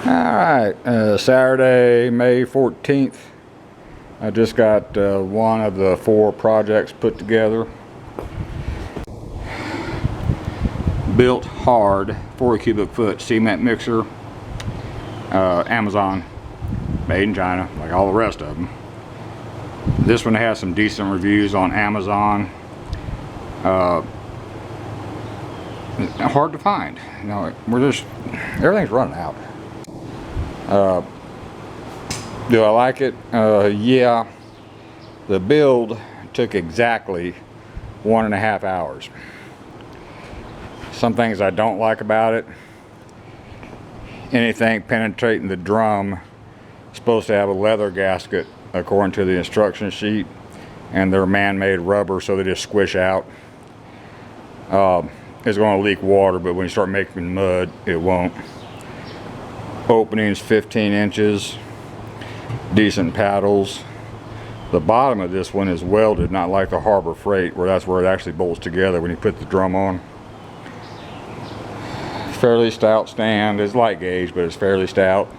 Alright, Saturday, May 14th. I just got one of the 4 projects put together. Bilt Hard 40 cubic foot cement mixer. Amazon, made in China, like all the rest of them. This one has some decent reviews on Amazon. Hard to find. You know, everything's running out. Do I like it? Yeah. The build took exactly 1.5 hours. Some things I don't like about it: anything penetrating the drum is supposed to have a leather gasket according to the instruction sheet, and they're man-made rubber, so they just squish out. It's going to leak water, but when you start making mud, it won't. Openings 15 inches, decent paddles. The bottom of this one is welded, not like the Harbor Freight, where that's where it actually bolts together when you put the drum on. Fairly stout stand. It's light gauge, but it's fairly stout.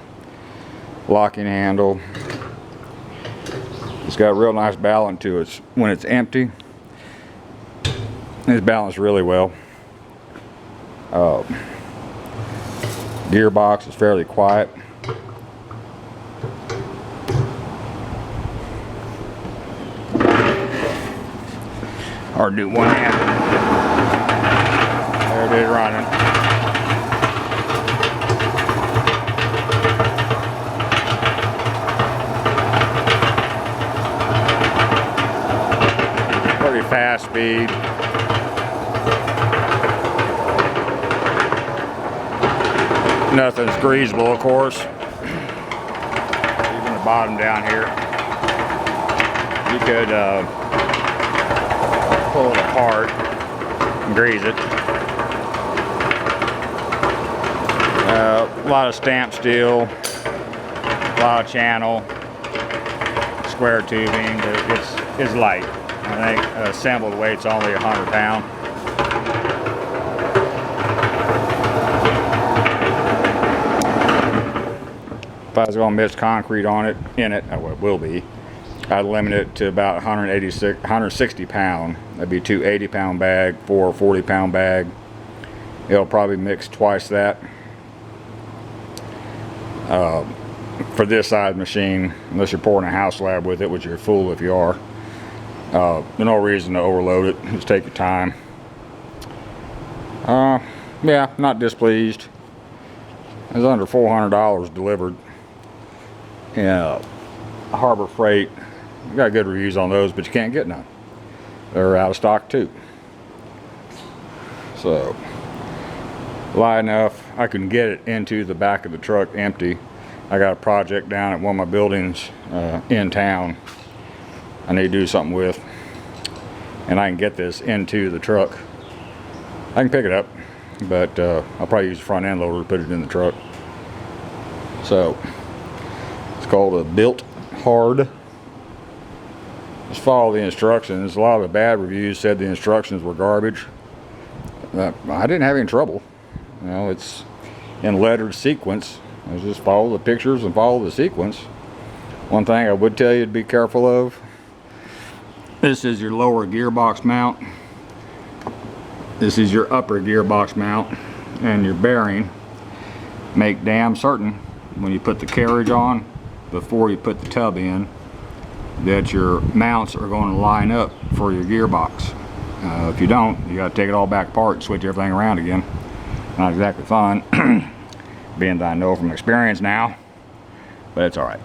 Locking handle. It's got a real nice balance to it. When it's empty, it's balanced really well. Gearbox is fairly quiet. Hard to do one hand. There it is running. Pretty fast speed. Nothing's greasable, of course. Even the bottom down here. You could pull it apart and grease it. A lot of stamp steel, a lot of channel, square tubing, but it's light. I think assembled weight's only 100 pounds. If I was going to mix concrete on it, oh, it will be, I'd limit it to about 160 pound. That'd be 2 80-pound bag, 4 40-pound bag. It'll probably mix twice that. For this size machine, unless you're pouring a house slab with it, which you're a fool if you are, there's no reason to overload it. Just take your time. Yeah, not displeased. It's under $400 delivered. Yeah, Harbor Freight, got good reviews on those, but you can't get none. They're out of stock too. So, light enough, I can get it into the back of the truck empty. I got a project down at one of my buildings in town I need to do something with, and I can get this into the truck. I can pick it up, but I'll probably use the front end loader to put it in the truck. So, it's called a Bilt Hard. Just follow the instructions. A lot of the bad reviews said the instructions were garbage. I didn't have any trouble. You know, it's in lettered sequence. I just follow the pictures and follow the sequence. One thing I would tell you to be careful of: this is your lower gearbox mount. This is your upper gearbox mount, and your bearing. Make damn certain when you put the carriage on, before you put the tub in, that your mounts are going to line up for your gearbox. If you don't, you got to take it all back apart and switch everything around again. Not exactly fun, being that I know from experience now, but it's all right.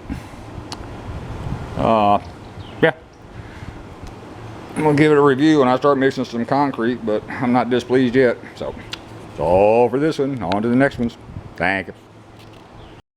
Yeah, I'm gonna give it a review when I start mixing some concrete, but I'm not displeased yet. So that's all for this one. On to the next ones. Thank you.